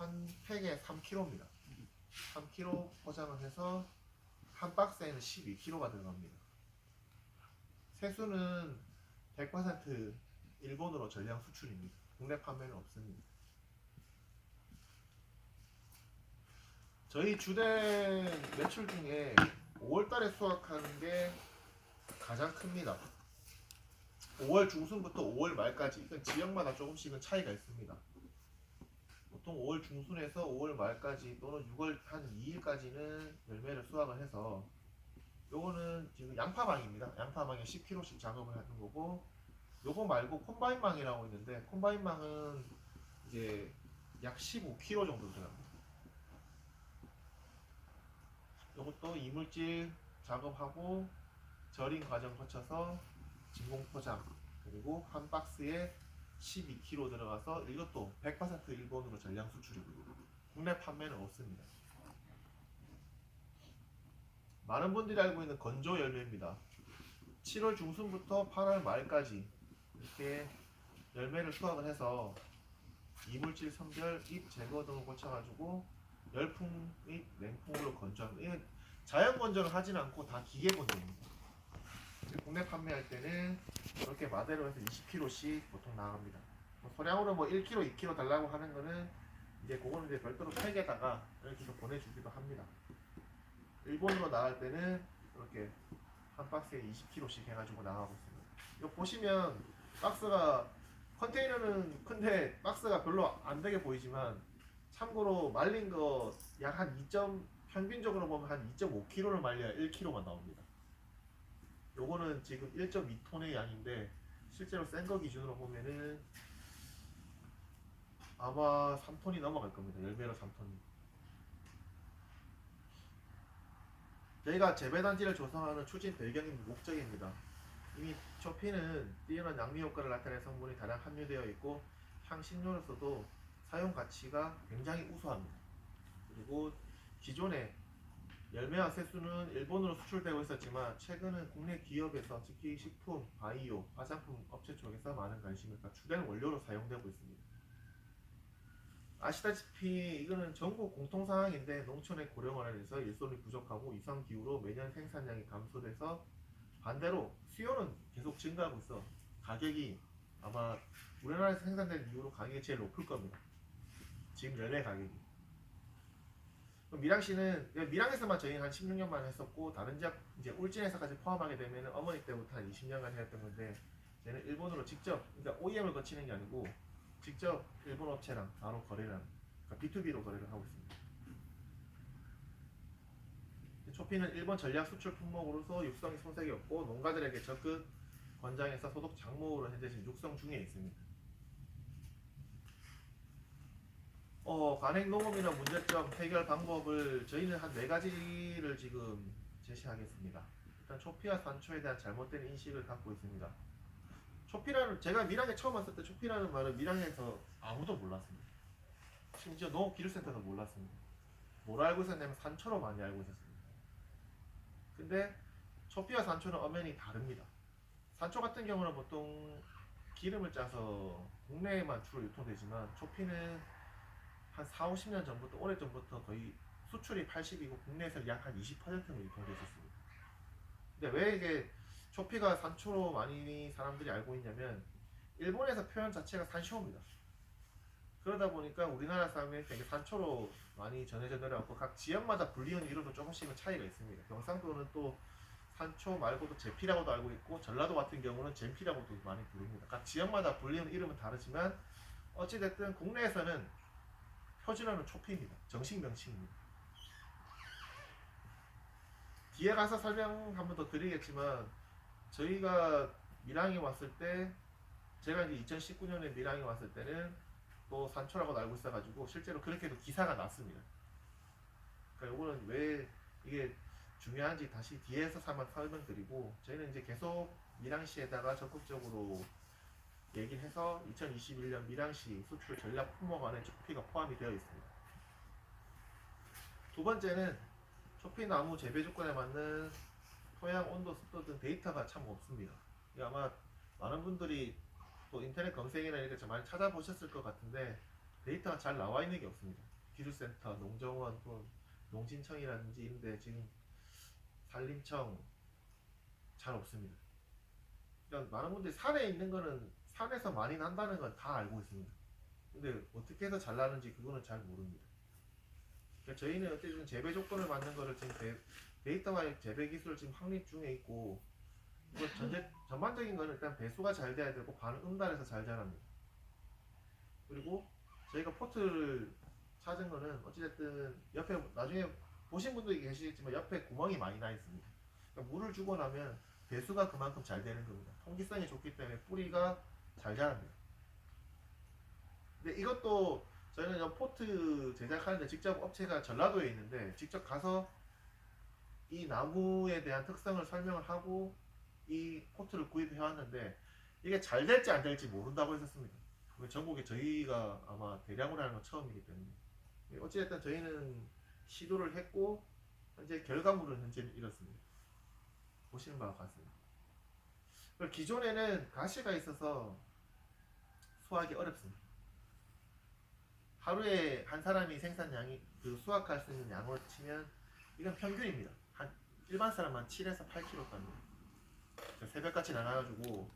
한 팩에 3kg입니다. 3kg 포장을 해서 한 박스에는 12kg가 들어갑니다. 세수는 100% 일본으로 전량 수출입니다. 국내 판매는 없습니다. 저희 주된 매출 중에 5월달에 수확하는 게 가장 큽니다. 5월 중순부터 5월 말까지, 이건 지역마다 조금씩은 차이가 있습니다. 보통 5월 중순에서 5월 말까지 또는 6월 한 2일까지는 열매를 수확을 해서, 요거는 지금 양파망입니다. 양파망에 10kg씩 작업을 하는 거고, 요거 말고 콤바인망이라고 있는데, 콤바인망은 이제 약 15kg 정도 들어갑니다. 요것도 이물질 작업하고 절인 과정 거쳐서 진공 포장, 그리고 한 박스에 12kg 들어가서 이것도 100% 일본으로 전량 수출이고요. 국내 판매는 없습니다. 많은 분들이 알고 있는 건조 열매입니다. 7월 중순부터 8월 말까지 이렇게 열매를 수확을 해서 이물질 선별, 잎 제거 등을 거쳐가지고 열풍 및 냉풍으로 건조합니다. 이건 자연 건조를 하진 않고 다 기계 건조입니다. 국내 판매할 때는 이렇게 마대로 해서 20kg씩 보통 나갑니다. 소량으로 뭐 1kg, 2kg 달라고 하는 거는 이제 그거는 이제 별도로 팩에다가 이렇게 해서 보내주기도 합니다. 일본으로 나갈 때는 이렇게 한 박스에 20kg씩 해가지고 나가고 있습니다. 이거 보시면 박스가, 컨테이너는 큰데 박스가 별로 안 되게 보이지만 참고로 말린 거 약 한 2. 평균적으로 보면 한 2.5kg를 말려야 1kg만 나옵니다. 요거는 지금 1.2톤의 양인데 실제로 센 거 기준으로 보면은 아마 3톤이 넘어갈 겁니다. 열매로 3톤이. 저희가 재배단지를 조성하는 추진 배경이 목적입니다. 이미 초피는 뛰어난 양미 효과를 나타내는 성분이 다량 함유되어 있고 향신료로서도 사용 가치가 굉장히 우수합니다. 그리고 기존에 열매와 세수는 일본으로 수출되고 있었지만 최근은 국내 기업에서 특히 식품, 바이오, 화장품 업체 쪽에서 많은 관심을 갖고 주된 원료로 사용되고 있습니다. 아시다시피 이거는 전국 공통 사항인데 농촌의 고령화에서 일손이 부족하고 이상 기후로 매년 생산량이 감소돼서 반대로 수요는 계속 증가하고 있어 가격이 아마 우리나라에서 생산된 이후로 가격이 제일 높을 겁니다. 지금 열매 가격이. 밀양시는 밀양에서만 저희 한 16년만 했었고 다른 지역 이제 울진에서까지 포함하게 되면 어머니 때부터 한 20년간 해왔던 건데 얘는 일본으로 직접, 그러니까 OEM을 거치는 게 아니고 직접 일본 업체랑 바로 거래를 합니다. 그러니까 B2B로 거래를 하고 있습니다. 초피는 일본 전략 수출 품목으로서 육성이 손색이 없고 농가들에게 적극 권장해서 소득 작물로 현재 지금 육성 중에 있습니다. 간행 농업이나 문제점 해결 방법을 저희는 한 4가지를 지금 제시하겠습니다. 일단 초피와 산초에 대한 잘못된 인식을 갖고 있습니다. 초피라는, 제가 밀양에 처음 왔을 때 초피라는 말은 밀양에서 아무도 몰랐습니다. 심지어 농업기술센터도 몰랐습니다. 뭘 알고 있었냐면 산초로 많이 알고 있었습니다. 근데 초피와 산초는 엄연히 다릅니다. 산초 같은 경우는 보통 기름을 짜서 국내에만 주로 유통되지만 초피는 한 4, 50년 전부터, 오래전부터 거의 수출이 80이고 국내에서 약 한 20%는 유통됐었습니다. 근데 왜 이게 초피가 산초로 많이 사람들이 알고 있냐면 일본에서 표현 자체가 산쇼입니다. 그러다 보니까 우리나라 사람들한테 산초로 많이 전해져 내려왔고 각 지역마다 불리는 이름도 조금씩은 차이가 있습니다. 경상도는 또 산초 말고도 제피라고도 알고 있고 전라도 같은 경우는 젠피라고도 많이 부릅니다. 각 지역마다 불리는 이름은 다르지만 어찌됐든 국내에서는 표준어는 초피입니다. 정식 명칭입니다. 뒤에 가서 설명 한 번 더 드리겠지만 저희가 밀양에 왔을 때, 제가 이제 2019년에 밀양에 왔을 때는 또 산초라고 알고 있어가지고 실제로 그렇게도 기사가 났습니다. 그러니까 요거는 왜 이게 중요한지 다시 뒤에서 한번 설명드리고, 저희는 이제 계속 밀양시에다가 적극적으로 얘기를 해서 2021년 밀양시 수출 전략 품목 안에 초피가 포함이 되어 있습니다. 두 번째는 초피 나무 재배 조건에 맞는 토양, 온도, 습도 등 데이터가 참 없습니다. 아마 많은 분들이 또 인터넷 검색이나 이렇게 많이 찾아보셨을 것 같은데 데이터가 잘 나와 있는 게 없습니다. 기술센터, 농정원, 또 농진청이라든지 이런데 지금 산림청 잘 없습니다. 그러니까 많은 분들이 산에 있는 거는 산에서 많이 난다는 건 다 알고 있습니다. 근데 어떻게 해서 잘 나는지 그거는 잘 모릅니다. 그러니까 저희는 어쨌든 재배 조건을 맞는 거를 지금 데이터와 재배 기술을 지금 확립 중에 있고, 이거 전반적인 거는 일단 배수가 잘 돼야 되고 반은 음달에서 잘 자랍니다. 그리고 저희가 포트를 찾은 거는 어찌됐든 옆에 나중에 보신 분도 계시겠지만 옆에 구멍이 많이 나 있습니다. 그러니까 물을 주고 나면 배수가 그만큼 잘 되는 겁니다. 통기성이 좋기 때문에 뿌리가 잘 자랍니다. 근데 이것도 저희는 저 포트 제작하는데 직접 업체가 전라도에 있는데 직접 가서 이 나무에 대한 특성을 설명을 하고 이 포트를 구입해 왔는데 이게 잘 될지 안 될지 모른다고 했었습니다. 전국에 저희가 아마 대량으로 하는 건 처음이기 때문에 어찌됐든 저희는 시도를 했고 현재 결과물은 현재 이렇습니다. 보시는 바와 같습니다. 기존에는 가시가 있어서 수확이 어렵습니다. 하루에 한 사람이 생산량이 그 수확할 수 있는 양으로 치면 이건 평균입니다. 한 일반 사람만 7에서 8kg 값입니다. 새벽같이 나가가지고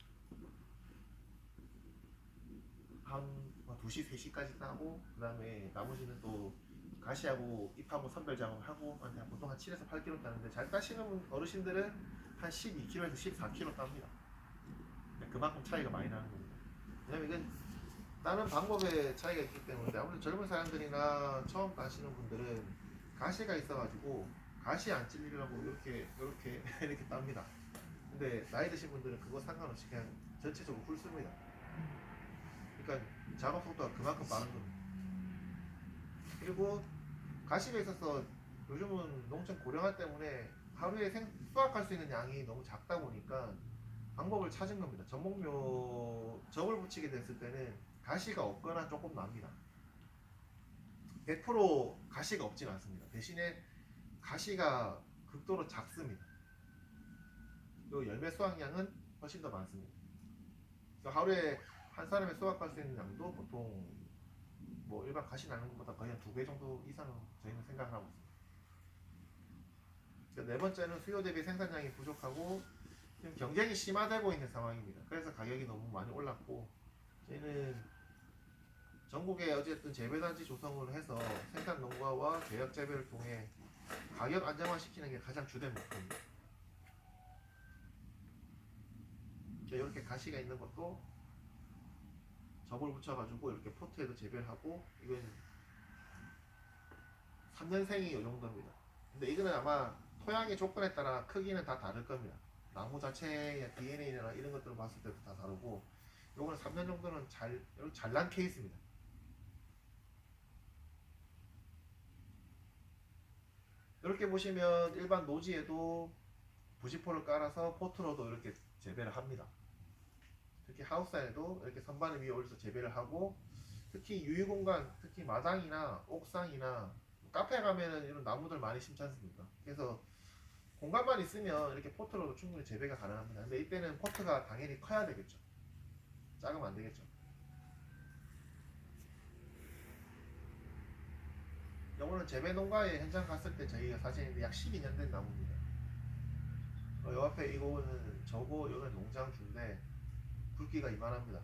한 2시, 3시까지 따고 그 다음에 나머지는 또 가시하고 잎하고 선별 작업하고 보통 한 7에서 8kg 따는데 잘 따시는 어르신들은 한 12kg에서 14kg 땁니다. 그만큼 차이가 많이 나는 겁니다. 왜냐면 이건 다른 방법의 차이가 있기 때문에 아무래도 젊은 사람들이나 처음 따시는 분들은 가시가 있어가지고 가시 안 찔리려고 이렇게 이렇게 땁니다. 근데 나이 드신 분들은 그거 상관없이 그냥 전체적으로 훑습니다. 그러니까 작업 속도가 그만큼 빠른 겁니다. 그리고 가시가 있어서 요즘은 농촌 고령화 때문에 하루에 수확할 수 있는 양이 너무 작다 보니까 방법을 찾은 겁니다. 전목묘 접을 붙이게 됐을 때는 가시가 없거나 조금 납니다. 100% 가시가 없진 않습니다. 대신에 가시가 극도로 작습니다. 그리고 열매 수확량은 훨씬 더 많습니다. 그래서 하루에 한 사람이 수확할 수 있는 양도 보통 뭐 일반 가시 나는 것보다 거의 한 2배 정도 이상은 저희는 생각을 하고 있습니다. 네 번째는 수요 대비 생산량이 부족하고 지금 경쟁이 심화되고 있는 상황입니다. 그래서 가격이 너무 많이 올랐고 저희는 전국에 어쨌든 재배단지 조성을 해서 생산 농가와 계약 재배를 통해 가격 안정화시키는 게 가장 주된 목표입니다. 이렇게 가시가 있는 것도 접을 붙여가지고 이렇게 포트에도 재배를 하고 이건 3년생이 이 정도입니다. 근데 이거는 아마 토양의 조건에 따라 크기는 다 다를 겁니다. 나무 자체의 DNA나 이런 것들을 봤을 때도 다 다르고 요거는 3년 정도는 잘난 케이스입니다. 이렇게 보시면 일반 노지에도 부지포를 깔아서 포트로도 이렇게 재배를 합니다. 특히 하우스 안에도 이렇게 선반 위에 올려서 재배를 하고 특히 유휴공간, 특히 마당이나 옥상이나 카페 가면은 이런 나무들 많이 심지 않습니까? 그래서 공간만 있으면 이렇게 포트로도 충분히 재배가 가능합니다. 근데 이때는 포트가 당연히 커야 되겠죠. 작으면 안 되겠죠. 요거는 재배 농가에 현장 갔을 때 저희가 사진인데 약 12년 된 나무입니다. 요 앞에 이거는 저거 여기는 농장주인데 굵기가 이만합니다.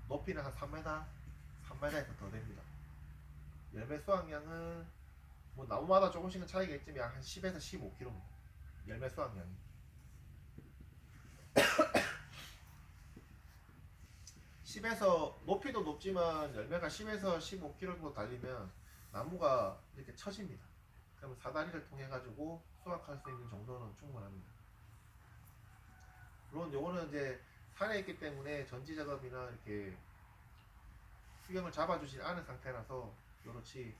높이는 한 3m, 3m에서 더 됩니다. 열매 수확량은 뭐 나무마다 조금씩은 차이가 있지만 한 10에서 15kg입니다. 열매 수확량이. 10에서 높이도 높지만 열매가 10에서 15kg 정도 달리면 나무가 이렇게 처집니다. 그러면 사다리를 통해 가지고 수확할 수 있는 정도는 충분합니다. 물론 요거는 이제 산에 있기 때문에 전지 작업이나 이렇게 수경을 잡아주지 않은 상태라서 그렇지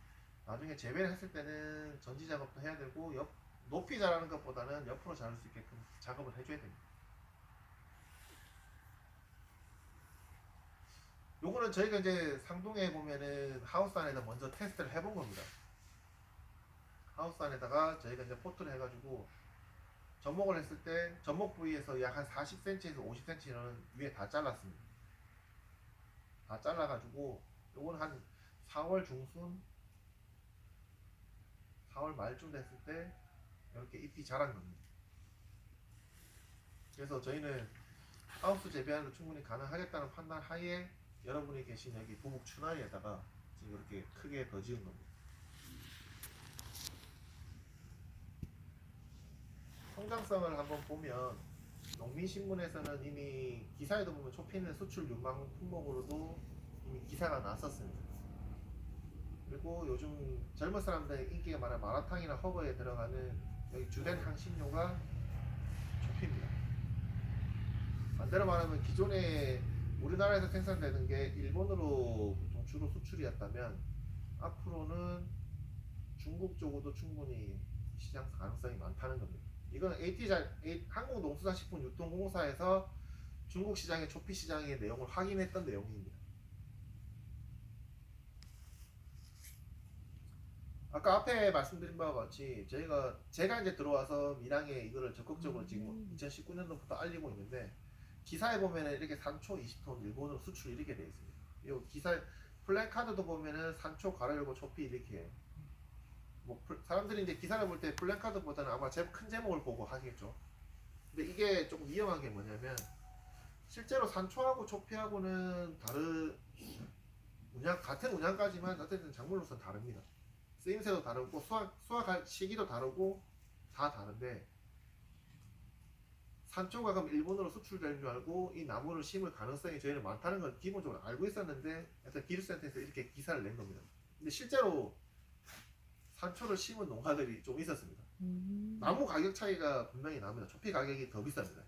나중에 재배를 했을 때는 전지 작업도 해야 되고 높이 자라는 것보다는 옆으로 자랄 수 있게끔 작업을 해줘야 됩니다. 요거는 저희가 이제 상동에 보면은 하우스 안에다 먼저 테스트를 해본 겁니다. 하우스 안에다가 저희가 이제 포트를 해가지고 접목을 했을 때 접목 부위에서 약 한 40cm에서 50cm는 위에 다 잘랐습니다. 다 잘라가지고 요거는 한 4월 중순, 4월 말쯤 됐을 때 이렇게 잎이 자란 겁니다. 그래서 저희는 하우스 재배하는 충분히 가능하겠다는 판단 하에 여러분이 계신 여기 부북 추나이에다가 지금 이렇게 크게 더 지은 겁니다. 성장성을 한번 보면 농민신문에서는 이미 기사에도 보면 초피는 수출 유망 품목으로도 이미 기사가 났었습니다. 그리고 요즘 젊은 사람들 인기가 많은 마라탕이나 허거에 들어가는 여기 주된 향신료가 초피입니다. 반대로 말하면 기존에 우리나라에서 생산되는 게 일본으로 보통 주로 수출이었다면 앞으로는 중국 쪽으로도 충분히 시장 가능성이 많다는 겁니다. 이건 한국농수산식품유통공사에서 중국 시장의 초피 시장의 내용을 확인했던 내용입니다. 아까 앞에 말씀드린 바와 같이 제가 이제 들어와서 밀양에 이거를 적극적으로 지금 2019년도부터 알리고 있는데 기사에 보면은 이렇게 산초 20톤 일본으로 수출 이렇게 돼 있습니다. 이 기사 플랜카드도 보면은 산초 가로 열고 초피 이렇게 뭐 사람들이 이제 기사를 볼 때 플랜카드보다는 아마 큰 제목을 보고 하겠죠. 근데 이게 좀 위험한 게 뭐냐면 실제로 산초하고 초피하고는 같은 운양까지만 어쨌든 작물로서는 다릅니다. 쓰임새도 다르고 수확할 시기도 다르고 다 다른데 산초가 그럼 일본으로 수출될 줄 알고 이 나무를 심을 가능성이 저희는 많다는 걸 기본적으로 알고 있었는데 일단 기술센터에서 이렇게 기사를 낸 겁니다. 근데 실제로 산초를 심은 농가들이 좀 있었습니다. 나무 가격 차이가 분명히 납니다. 초피 가격이 더 비쌉니다.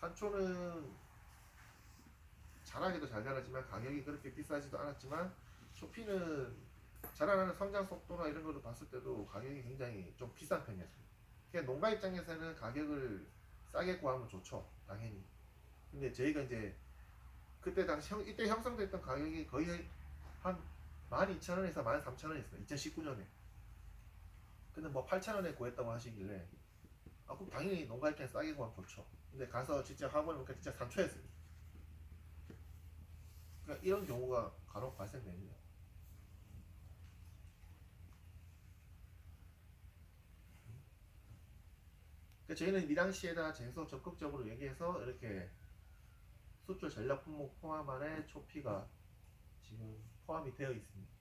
산초는 자라기도 잘 자라지만 가격이 그렇게 비싸지도 않았지만 초피는 자라나는 성장 속도나 이런 걸로 봤을 때도 가격이 굉장히 좀 비싼 편이었습니다. 그러니까 농가 입장에서는 가격을 싸게 구하면 좋죠, 당연히. 근데 저희가 이제 그때 당시 이때 형성됐던 가격이 거의 한 12,000원에서 13,000원이었어요. 2019년에. 근데 뭐 8,000원에 구했다고 하시길래 그럼 당연히 농가 입장에 싸게 구하면 좋죠. 근데 가서 진짜 화보니까 진짜 산초였습니다. 그러니까 이런 경우가 간혹 발생됩니다. 그러니까 저희는 밀양시에다 계속 적극적으로 얘기해서 이렇게 수출 전략 품목 포함 안에 초피가 지금 포함이 되어 있습니다.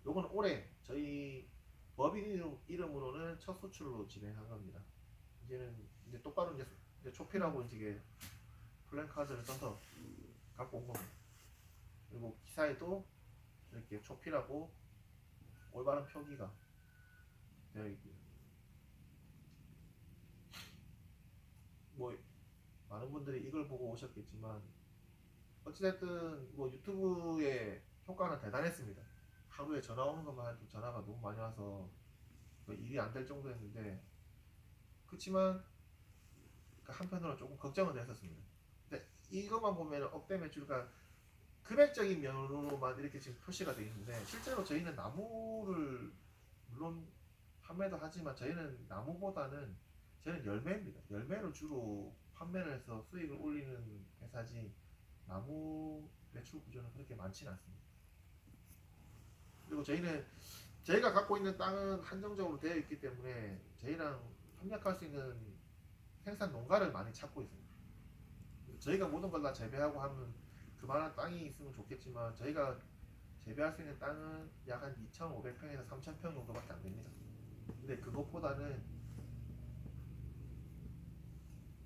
요건 올해 저희 법인 이름으로는 첫 수출로 진행한 겁니다. 이제는 이제 똑바로 이제 초피라고 이제 플랜카드를 써서 갖고 온 겁니다. 그리고 기사에도 이렇게 초피라고 올바른 표기가 되어 있고요. 뭐 많은 분들이 이걸 보고 오셨겠지만 어찌됐든 뭐 유튜브의 효과는 대단했습니다. 하루에 전화 오는 것만 해도 전화가 너무 많이 와서 일이 안 될 정도였는데 그렇지만 한편으로 조금 걱정은 했었습니다. 근데 이것만 보면 억대 매출가 금액적인 면으로만 이렇게 지금 표시가 되어 있는데 실제로 저희는 나무를 물론 판매도 하지만 저희는 나무보다는 저희는 열매입니다. 열매를 주로 판매를 해서 수익을 올리는 회사지 나무 매출 구조는 그렇게 많지는 않습니다. 그리고 저희가 갖고 있는 땅은 한정적으로 되어 있기 때문에 저희랑 협력할 수 있는 생산 농가를 많이 찾고 있습니다. 저희가 모든 걸 다 재배하고 하면 그만한 땅이 있으면 좋겠지만 저희가 재배할 수 있는 땅은 약 한 2,500평에서 3,000평 정도밖에 안 됩니다. 근데 그것보다는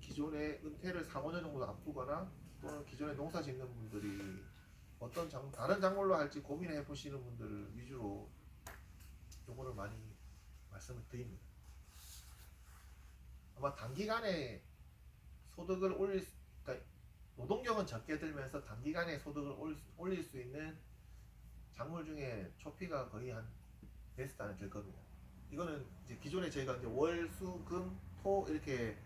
기존에 은퇴를 4, 5년 정도 앞두거나 또는 기존에 농사 짓는 분들이 다른 작물로 할지 고민해 보시는 분들 위주로 요거를 많이 말씀을 드립니다. 아마 단기간에 소득을 그러니까 노동력은 적게 들면서 단기간에 소득을 올릴 수 있는 작물 중에 초피가 거의 한 베스트 안에 들 겁니다. 이거는 이제 기존에 저희가 이제 월, 수, 금, 토 이렇게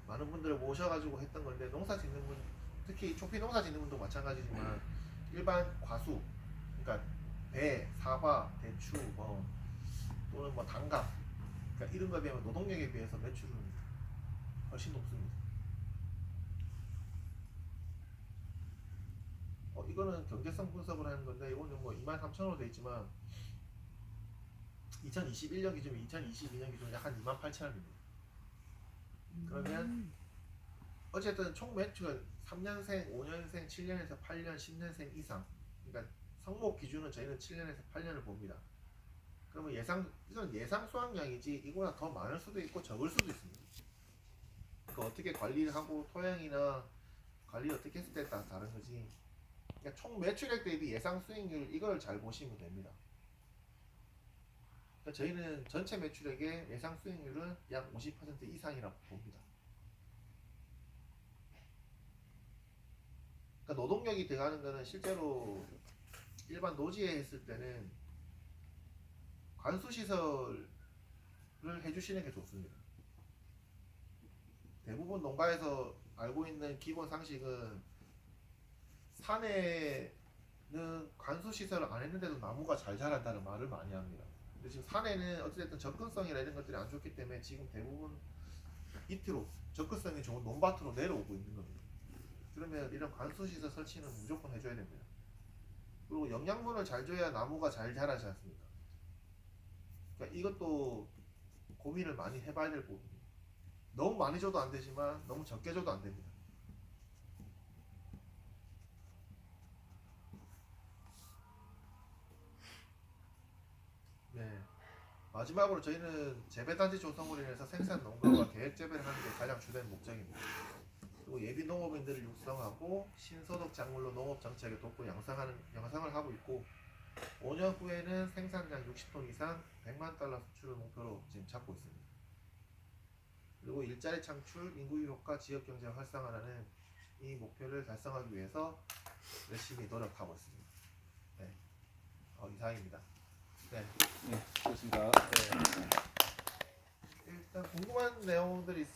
많은 분들을 모셔가지고 했던 건데 농사 짓는 분 특히 초피 농사 짓는 분도 마찬가지지만 일반 과수 그러니까 배, 사과, 대추 또는 뭐 단감 그러니까 이런 거에 비하면 노동력에 비해서 매출은 훨씬 높습니다. 이거는 경제성 분석을 하는 건데 이거는 뭐 23,000원으로 돼 있지만 2021년 기준, 2022년 기준 약 한 28,000원입니다. 그러면 어쨌든 총 매출은 3년생, 5년생, 7년에서 8년, 10년생 이상. 그러니까 성목 기준은 저희는 7년에서 8년을 봅니다. 그러면 이건 예상 수확량이지 이거보다 더 많을 수도 있고 적을 수도 있습니다. 그 어떻게 관리를 하고 토양이나 관리 어떻게 했을 때 따라 다른 거지. 그러니까 총 매출액 대비 예상 수익률 이걸 잘 보시면 됩니다. 그러니까 저희는 전체 매출액의 예상 수익률은 약 50% 이상이라고 봅니다. 그러니까 노동력이 들어가는 거는 실제로 일반 노지에 했을 때는 관수 시설을 해주시는 게 좋습니다. 대부분 농가에서 알고 있는 기본 상식은 산에는 관수 시설을 안 했는데도 나무가 잘 자란다는 말을 많이 합니다. 근데 지금 산에는 어쨌든 접근성이나 이런 것들이 안 좋기 때문에 지금 대부분 밑으로 접근성이 좋은 논밭으로 내려오고 있는 겁니다. 그러면 이런 관수 시설 설치는 무조건 해줘야 됩니다. 그리고 영양분을 잘 줘야 나무가 잘 자라지 않습니까? 그러니까 이것도 고민을 많이 해봐야 될 부분입니다. 너무 많이 줘도 안 되지만 너무 적게 줘도 안 됩니다. 네. 마지막으로 저희는 재배단지 조성으로 인해서 생산 농가와 계획 재배를 하는 게 가장 주된 목적입니다. 그리고 예비 농업인들을 육성하고 신소득 작물로 농업 정책에 돕고 양성을 하고 있고 5년 후에는 생산량 60톤 이상 100만 달러 수출을 목표로 지금 잡고 있습니다. 그리고 일자리 창출, 인구 유혹과 지역 경제 활성화라는 이 목표를 달성하기 위해서 열심히 노력하고 있습니다. 네, 이상입니다. 네, 네, 좋습니다. 일단 궁금한 내용들이 있으시면